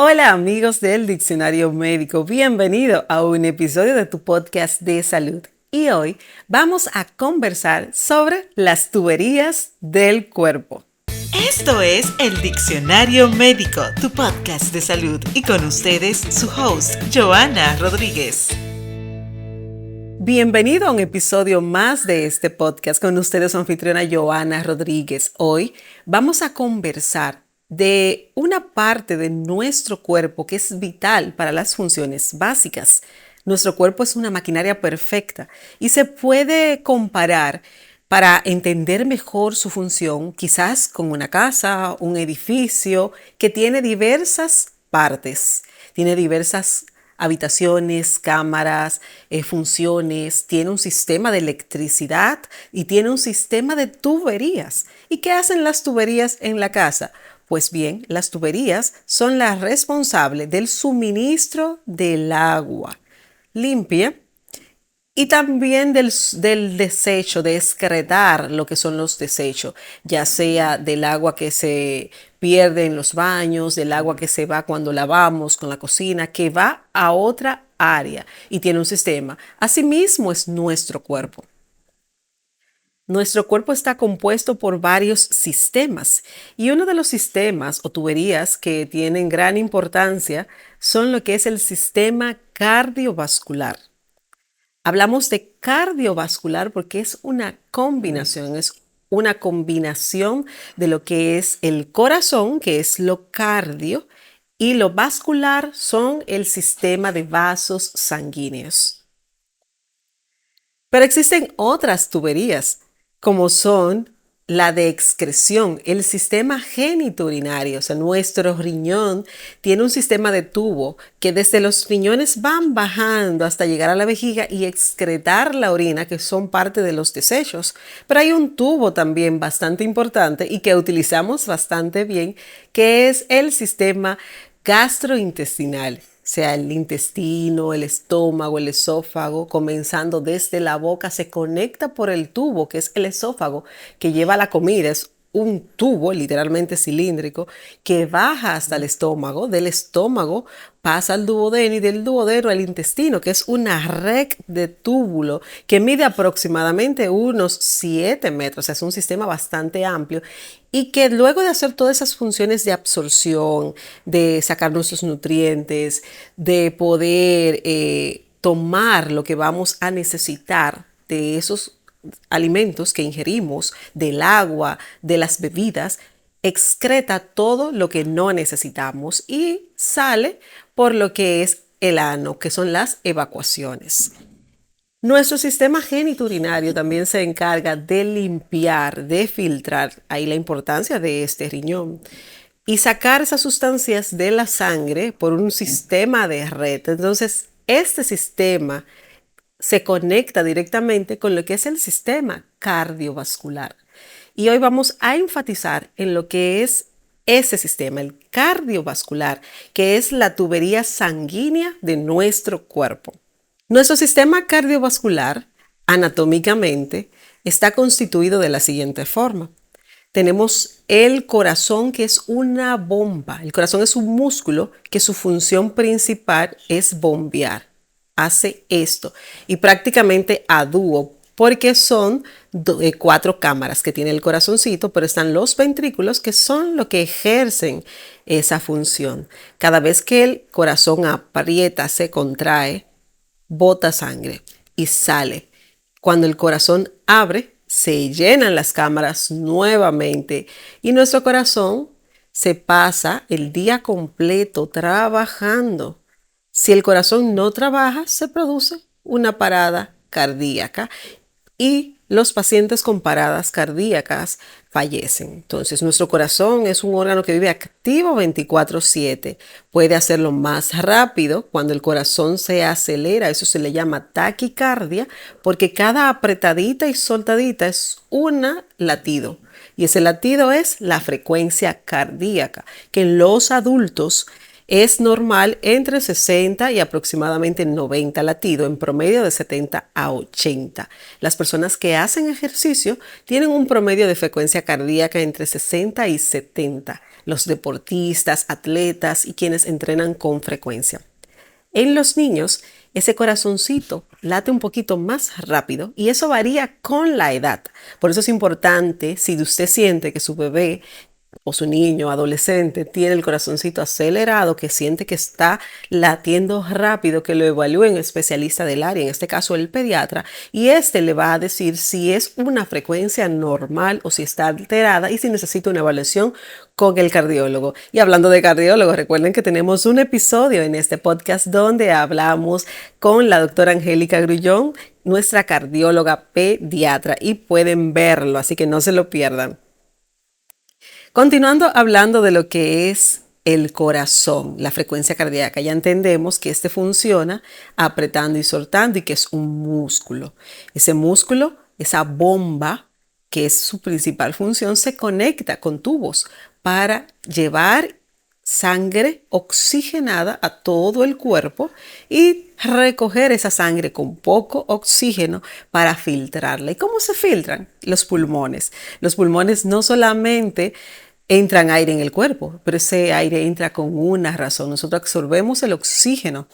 Hola amigos del Diccionario Médico, bienvenido a un episodio de tu podcast de salud. Y hoy vamos a conversar sobre las tuberías del cuerpo. Esto es el Diccionario Médico, tu podcast de salud, y con ustedes su host, Joana Rodríguez. Bienvenido a un episodio más de este podcast con ustedes, su anfitriona Joana Rodríguez. Hoy vamos a conversar de una parte de nuestro cuerpo que es vital para las funciones básicas. Nuestro cuerpo es una maquinaria perfecta y se puede comparar para entender mejor su función, quizás con una casa, un edificio que tiene diversas partes, tiene diversas habitaciones, cámaras, funciones, tiene un sistema de electricidad y tiene un sistema de tuberías. ¿Y qué hacen las tuberías en la casa? Pues bien, las tuberías son las responsables del suministro del agua limpia y también del desecho, de excretar lo que son los desechos, ya sea del agua que se pierde en los baños, del agua que se va cuando lavamos con la cocina, que va a otra área y tiene un sistema. Asimismo es nuestro cuerpo. Nuestro cuerpo está compuesto por varios sistemas y uno de los sistemas o tuberías que tienen gran importancia son lo que es el sistema cardiovascular. Hablamos de cardiovascular porque es una combinación de lo que es el corazón, que es lo cardio, y lo vascular son el sistema de vasos sanguíneos. Pero existen otras tuberías, como son la de excreción, el sistema genitourinario, o sea, nuestro riñón tiene un sistema de tubo que desde los riñones van bajando hasta llegar a la vejiga y excretar la orina, que son parte de los desechos. Pero hay un tubo también bastante importante y que utilizamos bastante bien, que es el sistema gastrointestinal, sea el intestino, el estómago, el esófago, comenzando desde la boca, se conecta por el tubo, que es el esófago, que lleva la comida. Es un tubo literalmente cilíndrico que baja hasta el estómago, del estómago pasa al duodeno y del duodeno al intestino, que es una red de túbulo que mide aproximadamente unos 7 metros, o sea, es un sistema bastante amplio y que luego de hacer todas esas funciones de absorción, de sacar nuestros nutrientes, de poder tomar lo que vamos a necesitar de esos alimentos que ingerimos, del agua, de las bebidas, excreta todo lo que no necesitamos y sale por lo que es el ano, que son las evacuaciones. Nuestro sistema genitourinario también se encarga de limpiar, de filtrar, ahí la importancia de este riñón, y sacar esas sustancias de la sangre por un sistema de red. Entonces, este sistema se conecta directamente con lo que es el sistema cardiovascular. Y hoy vamos a enfatizar en lo que es ese sistema, el cardiovascular, que es la tubería sanguínea de nuestro cuerpo. Nuestro sistema cardiovascular, anatómicamente, está constituido de la siguiente forma. Tenemos el corazón, que es una bomba. El corazón es un músculo que su función principal es bombear. Hace esto y prácticamente a dúo, porque son 4 cámaras que tiene el corazoncito, pero están los ventrículos que son lo que ejercen esa función. Cada vez que el corazón aprieta, se contrae, bota sangre y sale. Cuando el corazón abre, se llenan las cámaras nuevamente y nuestro corazón se pasa el día completo trabajando. Si el corazón no trabaja, se produce una parada cardíaca y los pacientes con paradas cardíacas fallecen. Entonces, nuestro corazón es un órgano que vive activo 24/7. Puede hacerlo más rápido cuando el corazón se acelera. Eso se le llama taquicardia, porque cada apretadita y soltadita es un latido. Y ese latido es la frecuencia cardíaca, que en los adultos es normal entre 60 y aproximadamente 90 latidos, en promedio de 70 a 80. Las personas que hacen ejercicio tienen un promedio de frecuencia cardíaca entre 60 y 70. Los deportistas, atletas y quienes entrenan con frecuencia. En los niños, ese corazoncito late un poquito más rápido y eso varía con la edad. Por eso es importante, si usted siente que su bebé o su niño, adolescente, tiene el corazoncito acelerado, que siente que está latiendo rápido, que lo evalúe un especialista del área, en este caso el pediatra, y este le va a decir si es una frecuencia normal o si está alterada y si necesita una evaluación con el cardiólogo. Y hablando de cardiólogo, recuerden que tenemos un episodio en este podcast donde hablamos con la doctora Angélica Grullón, nuestra cardióloga pediatra, y pueden verlo, así que no se lo pierdan. Continuando hablando de lo que es el corazón, la frecuencia cardíaca, ya entendemos que este funciona apretando y soltando y que es un músculo. Ese músculo, esa bomba, que es su principal función, se conecta con tubos para llevar sangre oxigenada a todo el cuerpo y recoger esa sangre con poco oxígeno para filtrarla. ¿Y cómo se filtran? Los pulmones. Los pulmones no solamente entran aire en el cuerpo, pero ese aire entra con una razón. Nosotros absorbemos el oxígeno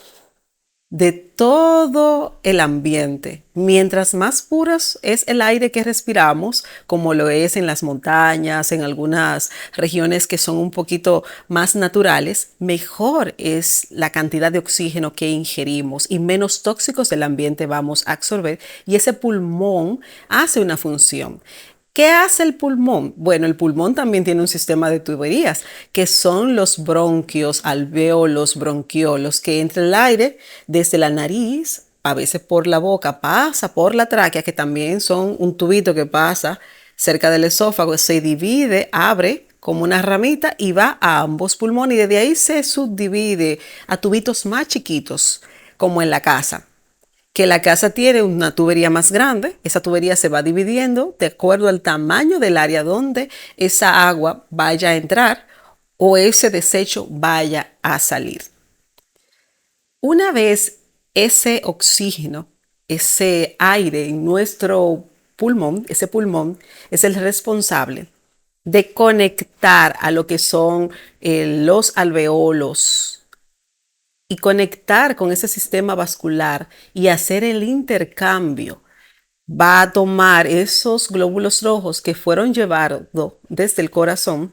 de todo el ambiente. Mientras más puros es el aire que respiramos, como lo es en las montañas, en algunas regiones que son un poquito más naturales, mejor es la cantidad de oxígeno que ingerimos y menos tóxicos del ambiente vamos a absorber, y ese pulmón hace una función. ¿Qué hace el pulmón? Bueno, el pulmón también tiene un sistema de tuberías, que son los bronquios, alvéolos, bronquiolos, que entra el aire desde la nariz, a veces por la boca, pasa por la tráquea, que también son un tubito que pasa cerca del esófago, se divide, abre como una ramita y va a ambos pulmones, y desde ahí se subdivide a tubitos más chiquitos, como en la casa. Que la casa tiene una tubería más grande, esa tubería se va dividiendo de acuerdo al tamaño del área donde esa agua vaya a entrar o ese desecho vaya a salir. Una vez ese oxígeno, ese aire en nuestro pulmón, ese pulmón es el responsable de conectar a lo que son los alveolos, y conectar con ese sistema vascular y hacer el intercambio. Va a tomar esos glóbulos rojos que fueron llevados desde el corazón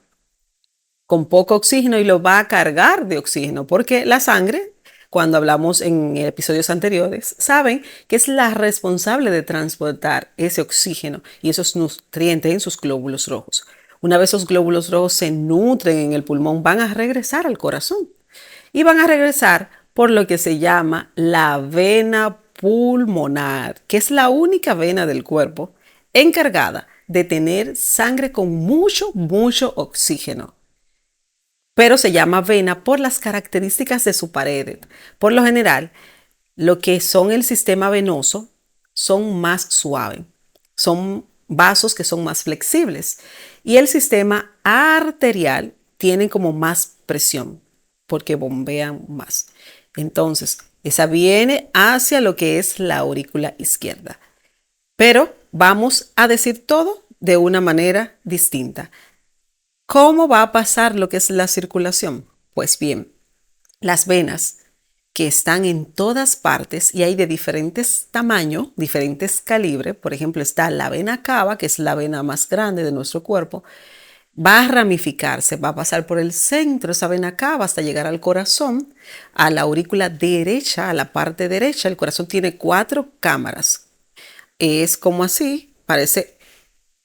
con poco oxígeno y lo va a cargar de oxígeno, porque la sangre, cuando hablamos en episodios anteriores, saben que es la responsable de transportar ese oxígeno y esos nutrientes en sus glóbulos rojos. Una vez esos glóbulos rojos se nutren en el pulmón, van a regresar al corazón. Y van a regresar por lo que se llama la vena pulmonar, que es la única vena del cuerpo encargada de tener sangre con mucho oxígeno. Pero se llama vena por las características de su pared. Por lo general, lo que son el sistema venoso son más suaves, son vasos que son más flexibles, y el sistema arterial tiene como más presión, porque bombean más. Entonces, esa viene hacia lo que es la aurícula izquierda. Pero vamos a decir todo de una manera distinta. ¿Cómo va a pasar lo que es la circulación? Pues bien, las venas que están en todas partes y hay de diferentes tamaños, diferentes calibres. Por ejemplo, está la vena cava, que es la vena más grande de nuestro cuerpo. Va a ramificarse, va a pasar por el centro esa vena cava hasta llegar al corazón, a la aurícula derecha, a la parte derecha. El corazón tiene 4 cámaras. Es como así, parece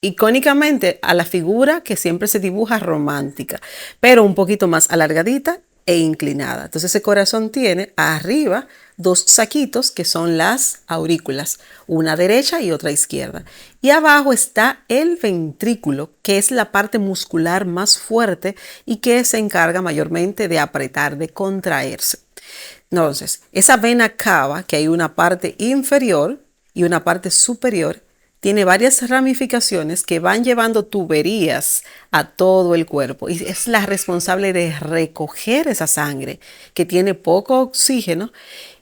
icónicamente a la figura que siempre se dibuja romántica, pero un poquito más alargadita e inclinada. Entonces ese corazón tiene arriba 2 saquitos que son las aurículas, una derecha y otra izquierda. Y abajo está el ventrículo, que es la parte muscular más fuerte y que se encarga mayormente de apretar, de contraerse. Entonces, esa vena cava, que hay una parte inferior y una parte superior, tiene varias ramificaciones que van llevando tuberías a todo el cuerpo y es la responsable de recoger esa sangre que tiene poco oxígeno,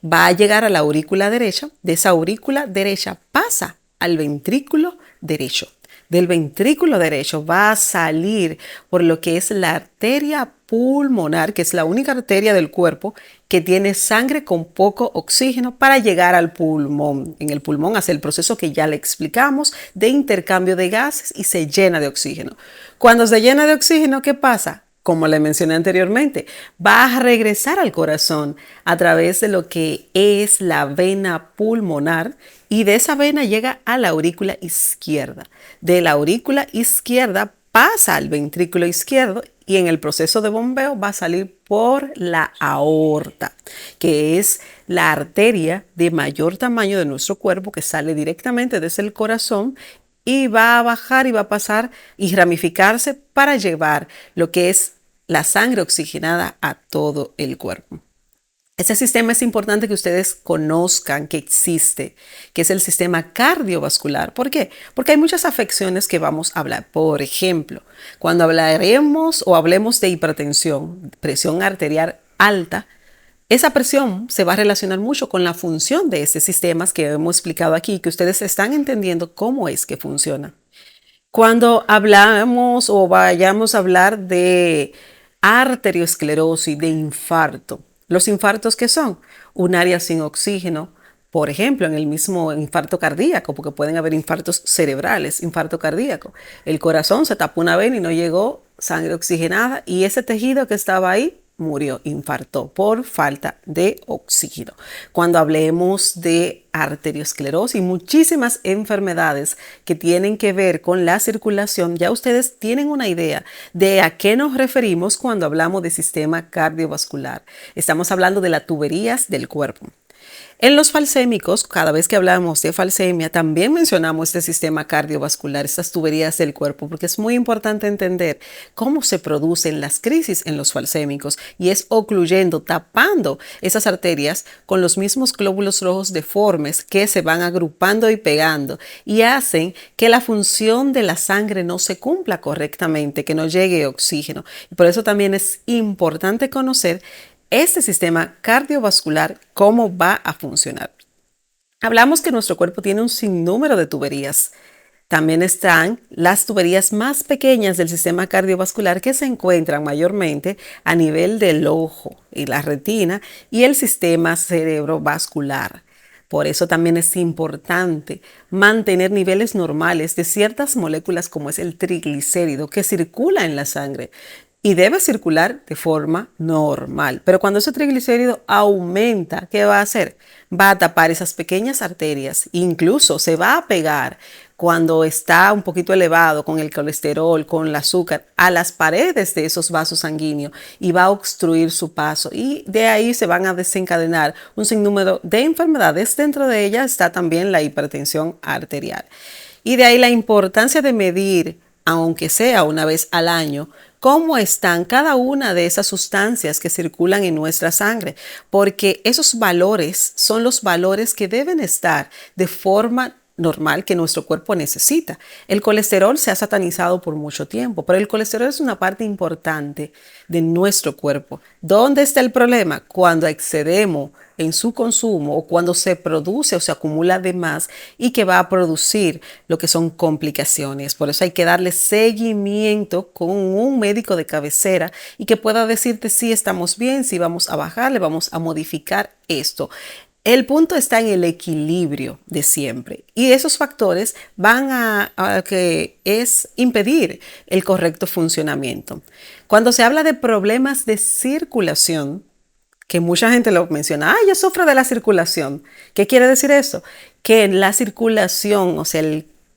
va a llegar a la aurícula derecha, de esa aurícula derecha pasa al ventrículo derecho. Del ventrículo derecho va a salir por lo que es la arteria pulmonar, que es la única arteria del cuerpo que tiene sangre con poco oxígeno para llegar al pulmón. En el pulmón hace el proceso que ya le explicamos de intercambio de gases y se llena de oxígeno. Cuando se llena de oxígeno, ¿qué pasa? Como le mencioné anteriormente, va a regresar al corazón a través de lo que es la vena pulmonar y de esa vena llega a la aurícula izquierda. De la aurícula izquierda pasa al ventrículo izquierdo y en el proceso de bombeo va a salir por la aorta, que es la arteria de mayor tamaño de nuestro cuerpo que sale directamente desde el corazón y va a bajar y va a pasar y ramificarse para llevar lo que es la sangre oxigenada a todo el cuerpo. Ese sistema es importante que ustedes conozcan que existe, que es el sistema cardiovascular. ¿Por qué? Porque hay muchas afecciones que vamos a hablar. Por ejemplo, cuando hablaremos o hablemos de hipertensión, presión arterial alta, esa presión se va a relacionar mucho con la función de ese sistema que hemos explicado aquí, que ustedes están entendiendo cómo es que funciona. Cuando hablamos o vayamos a hablar de arteriosclerosis, de infarto, ¿los infartos qué son? Un área sin oxígeno, por ejemplo, en el mismo infarto cardíaco, porque pueden haber infartos cerebrales, infarto cardíaco. El corazón se tapó una vena y no llegó sangre oxigenada y ese tejido que estaba ahí murió, infartó por falta de oxígeno. Cuando hablemos de arteriosclerosis y muchísimas enfermedades que tienen que ver con la circulación, ya ustedes tienen una idea de a qué nos referimos cuando hablamos de sistema cardiovascular. Estamos hablando de las tuberías del cuerpo. En los falsémicos, cada vez que hablamos de falsemia, también mencionamos este sistema cardiovascular, estas tuberías del cuerpo, porque es muy importante entender cómo se producen las crisis en los falsémicos y es ocluyendo, tapando esas arterias con los mismos glóbulos rojos deformes que se van agrupando y pegando y hacen que la función de la sangre no se cumpla correctamente, que no llegue oxígeno. Y por eso también es importante conocer este sistema cardiovascular, cómo va a funcionar. Hablamos que nuestro cuerpo tiene un sinnúmero de tuberías. También están las tuberías más pequeñas del sistema cardiovascular que se encuentran mayormente a nivel del ojo y la retina y el sistema cerebrovascular. Por eso también es importante mantener niveles normales de ciertas moléculas como es el triglicérido que circula en la sangre. Y debe circular de forma normal. Pero cuando ese triglicérido aumenta, ¿qué va a hacer? Va a tapar esas pequeñas arterias. Incluso se va a pegar cuando está un poquito elevado con el colesterol, con el azúcar, a las paredes de esos vasos sanguíneos y va a obstruir su paso. Y de ahí se van a desencadenar un sinnúmero de enfermedades. Dentro de ellas está también la hipertensión arterial. Y de ahí la importancia de medir, aunque sea una vez al año, cómo están cada una de esas sustancias que circulan en nuestra sangre, porque esos valores son los valores que deben estar de forma normal que nuestro cuerpo necesita. El colesterol se ha satanizado por mucho tiempo, pero el colesterol es una parte importante de nuestro cuerpo. ¿Dónde está el problema? Cuando excedemos en su consumo o cuando se produce o se acumula de más y que va a producir lo que son complicaciones. Por eso hay que darle seguimiento con un médico de cabecera y que pueda decirte si estamos bien, si vamos a bajarle, vamos a modificar esto. El punto está en el equilibrio de siempre y esos factores van a que es impedir el correcto funcionamiento. Cuando se habla de problemas de circulación, que mucha gente lo menciona, yo sufro de la circulación. ¿Qué quiere decir eso? Que la circulación, o sea,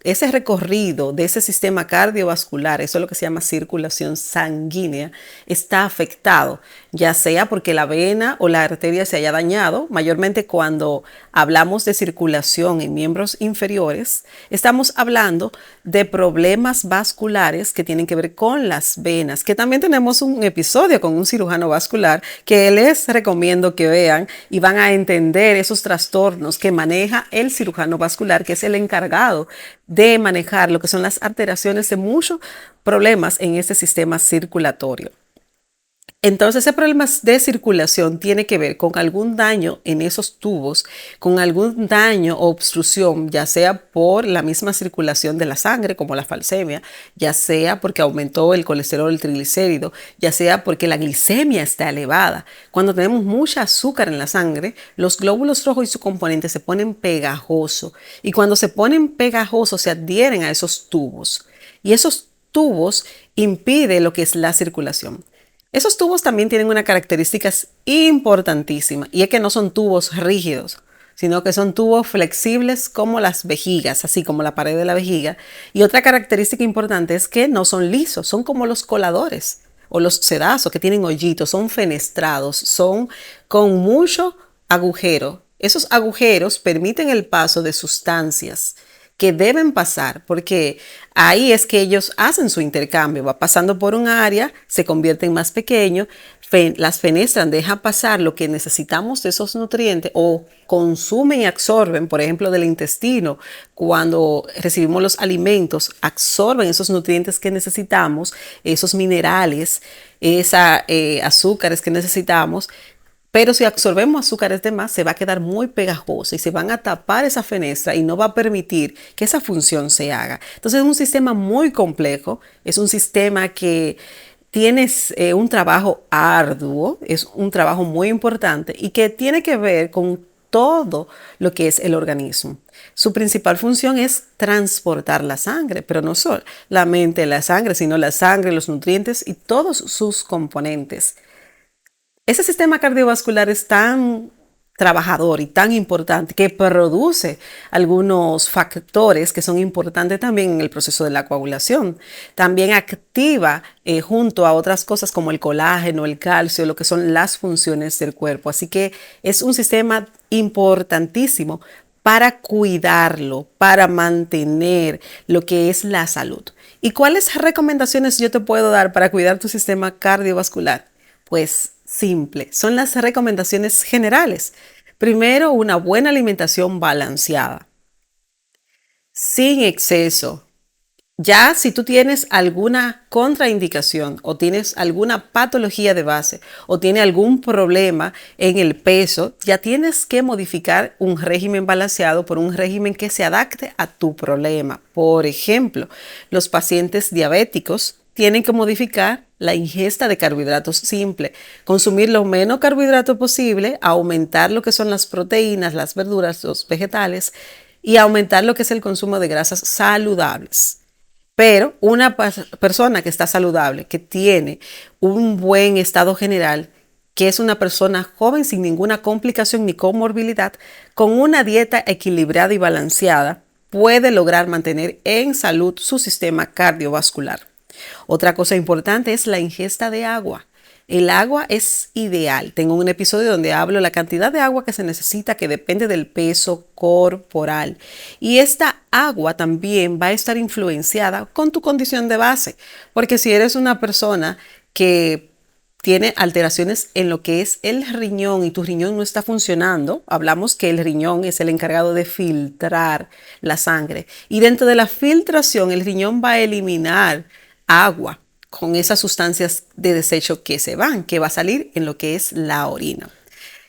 ese recorrido de ese sistema cardiovascular, eso es lo que se llama circulación sanguínea, está afectado. ya sea porque la vena o la arteria se haya dañado. Mayormente cuando hablamos de circulación en miembros inferiores, estamos hablando de problemas vasculares que tienen que ver con las venas, que también tenemos un episodio con un cirujano vascular que les recomiendo que vean y van a entender esos trastornos que maneja el cirujano vascular, que es el encargado de manejar lo que son las alteraciones de muchos problemas en este sistema circulatorio. Entonces, ese problema de circulación tiene que ver con algún daño en esos tubos, con algún daño o obstrucción, ya sea por la misma circulación de la sangre, como la falsemia, ya sea porque aumentó el colesterol, el triglicérido, ya sea porque la glicemia está elevada. Cuando tenemos mucha azúcar en la sangre, los glóbulos rojos y sus componentes se ponen pegajosos. Y cuando se ponen pegajosos, se adhieren a esos tubos. Y esos tubos impiden lo que es la circulación. Esos tubos también tienen una característica importantísima y es que no son tubos rígidos, sino que son tubos flexibles como las vejigas, así como la pared de la vejiga. Y otra característica importante es que no son lisos, son como los coladores o los sedazos que tienen hoyitos, son fenestrados, son con mucho agujero. Esos agujeros permiten el paso de sustancias que deben pasar, porque ahí es que ellos hacen su intercambio, va pasando por un área, se convierte en más pequeño, las fenestran, dejan pasar lo que necesitamos de esos nutrientes o consumen y absorben, por ejemplo, del intestino, cuando recibimos los alimentos, absorben esos nutrientes que necesitamos, esos minerales, esas azúcares que necesitamos. Pero si absorbemos azúcares de más, se va a quedar muy pegajoso y se van a tapar esa fenestra y no va a permitir que esa función se haga. Entonces es un sistema muy complejo, es un sistema que tiene un trabajo arduo, es un trabajo muy importante y que tiene que ver con todo lo que es el organismo. Su principal función es transportar la sangre, pero no solamente la sangre, sino la sangre, los nutrientes y todos sus componentes. Ese sistema cardiovascular es tan trabajador y tan importante que produce algunos factores que son importantes también en el proceso de la coagulación. También activa junto a otras cosas como el colágeno, el calcio, lo que son las funciones del cuerpo. Así que es un sistema importantísimo para cuidarlo, para mantener lo que es la salud. ¿Y cuáles recomendaciones yo te puedo dar para cuidar tu sistema cardiovascular? Pues simple, son las recomendaciones generales. Primero, una buena alimentación balanceada, sin exceso. Ya si tú tienes alguna contraindicación o tienes alguna patología de base o tienes algún problema en el peso, ya tienes que modificar un régimen balanceado por un régimen que se adapte a tu problema. Por ejemplo, los pacientes diabéticos tienen que modificar la ingesta de carbohidratos simples, consumir lo menos carbohidratos posible, aumentar lo que son las proteínas, las verduras, los vegetales y aumentar lo que es el consumo de grasas saludables. Pero una persona que está saludable, que tiene un buen estado general, que es una persona joven sin ninguna complicación ni comorbilidad, con una dieta equilibrada y balanceada, puede lograr mantener en salud su sistema cardiovascular. Otra cosa importante es la ingesta de agua. El agua es ideal. Tengo un episodio donde hablo de la cantidad de agua que se necesita, que depende del peso corporal. Y esta agua también va a estar influenciada con tu condición de base. Porque si eres una persona que tiene alteraciones en lo que es el riñón y tu riñón no está funcionando, hablamos que el riñón es el encargado de filtrar la sangre. Y dentro de la filtración, el riñón va a eliminar agua con esas sustancias de desecho que se van, que va a salir en lo que es la orina.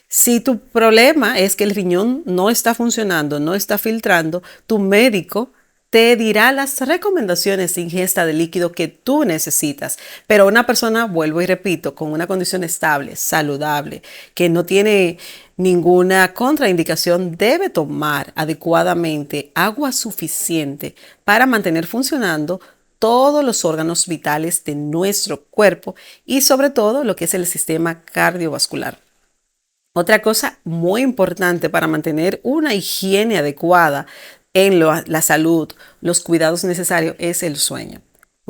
Si tu problema es que el riñón no está funcionando, no está filtrando, tu médico te dirá las recomendaciones de ingesta de líquido que tú necesitas. Pero una persona, vuelvo y repito, con una condición estable, saludable, que no tiene ninguna contraindicación, debe tomar adecuadamente agua suficiente para mantener funcionando todos los órganos vitales de nuestro cuerpo y sobre todo lo que es el sistema cardiovascular. Otra cosa muy importante para mantener una higiene adecuada en la salud, los cuidados necesarios, es el sueño.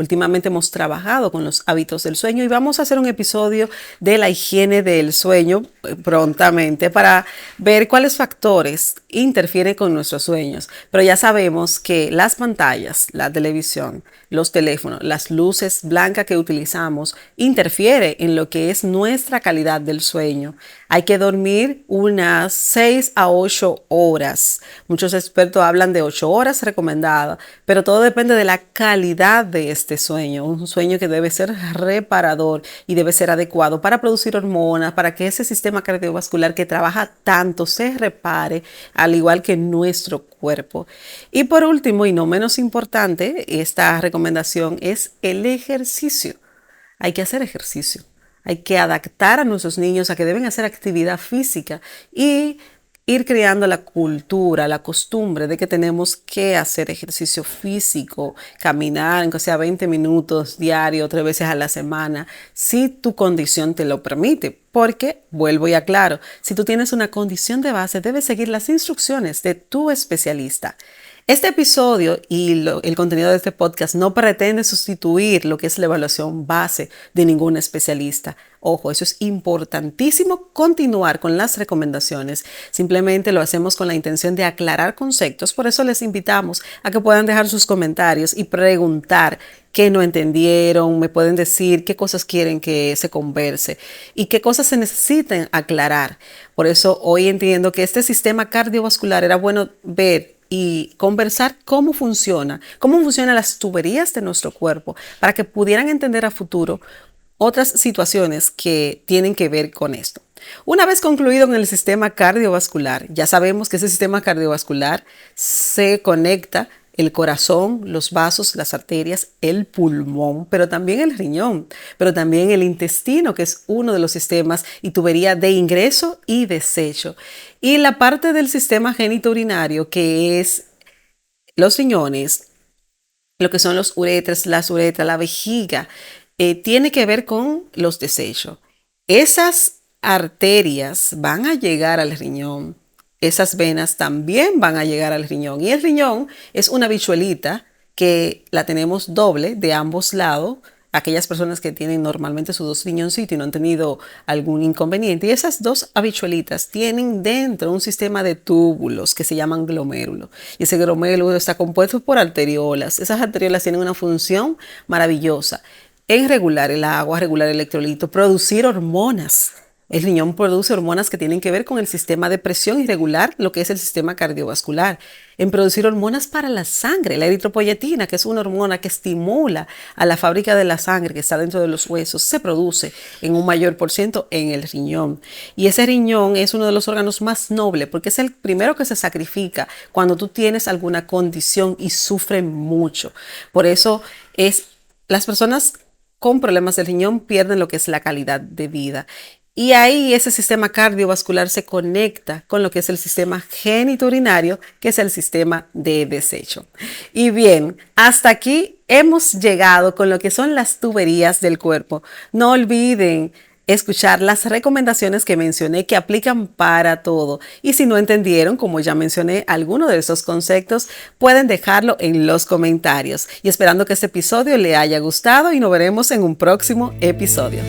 Últimamente hemos trabajado con los hábitos del sueño y vamos a hacer un episodio de la higiene del sueño prontamente para ver cuáles factores interfieren con nuestros sueños. Pero ya sabemos que las pantallas, la televisión, los teléfonos, las luces blancas que utilizamos interfieren en lo que es nuestra calidad del sueño. Hay que dormir unas 6 a 8 horas. Muchos expertos hablan de 8 horas recomendadas, pero todo depende de la calidad de este sueño. Un sueño que debe ser reparador y debe ser adecuado para producir hormonas, para que ese sistema cardiovascular que trabaja tanto se repare, al igual que nuestro cuerpo. Y por último, y no menos importante, esta recomendación es el ejercicio. Hay que hacer ejercicio. Hay que adaptar a nuestros niños a que deben hacer actividad física y ir creando la cultura, la costumbre de que tenemos que hacer ejercicio físico, caminar, aunque sea 20 minutos diario, 3 veces a la semana, si tu condición te lo permite. Porque, vuelvo y aclaro, si tú tienes una condición de base, debes seguir las instrucciones de tu especialista. Este episodio y el contenido de este podcast no pretende sustituir lo que es la evaluación base de ningún especialista. Ojo, eso es importantísimo, continuar con las recomendaciones. Simplemente lo hacemos con la intención de aclarar conceptos. Por eso les invitamos a que puedan dejar sus comentarios y preguntar qué no entendieron, me pueden decir qué cosas quieren que se converse y qué cosas se necesiten aclarar. Por eso hoy entiendo que este sistema cardiovascular era bueno ver y conversar cómo funcionan las tuberías de nuestro cuerpo para que pudieran entender a futuro otras situaciones que tienen que ver con esto. Una vez concluido en el sistema cardiovascular, ya sabemos que ese sistema cardiovascular se conecta el corazón, los vasos, las arterias, el pulmón, pero también el riñón, pero también el intestino, que es uno de los sistemas y tubería de ingreso y desecho. Y la parte del sistema genitourinario, que es los riñones, lo que son los uretras, las uretras, la vejiga, tiene que ver con los desechos. Esas arterias van a llegar al riñón. Esas venas también van a llegar al riñón. Y el riñón es una bichuelita que la tenemos doble de ambos lados. Aquellas personas que tienen normalmente sus 2 riñoncitos y no han tenido algún inconveniente. Y esas 2 habichuelitas tienen dentro un sistema de túbulos que se llaman glomérulos. Y ese glomérulo está compuesto por arteriolas. Esas arteriolas tienen una función maravillosa en regular el agua, regular el electrolito, producir hormonas. El riñón produce hormonas que tienen que ver con el sistema de presión y regular lo que es el sistema cardiovascular. En producir hormonas para la sangre, la eritropoyetina, que es una hormona que estimula a la fábrica de la sangre que está dentro de los huesos, se produce en un mayor % en el riñón. Y ese riñón es uno de los órganos más nobles porque es el primero que se sacrifica cuando tú tienes alguna condición y sufren mucho. Por eso las personas con problemas del riñón pierden lo que es la calidad de vida. Y ahí ese sistema cardiovascular se conecta con lo que es el sistema genitourinario, que es el sistema de desecho. Y bien, hasta aquí hemos llegado con lo que son las tuberías del cuerpo. No olviden escuchar las recomendaciones que mencioné que aplican para todo. Y si no entendieron, como ya mencioné, alguno de esos conceptos, pueden dejarlo en los comentarios. Y esperando que este episodio le haya gustado y nos veremos en un próximo episodio.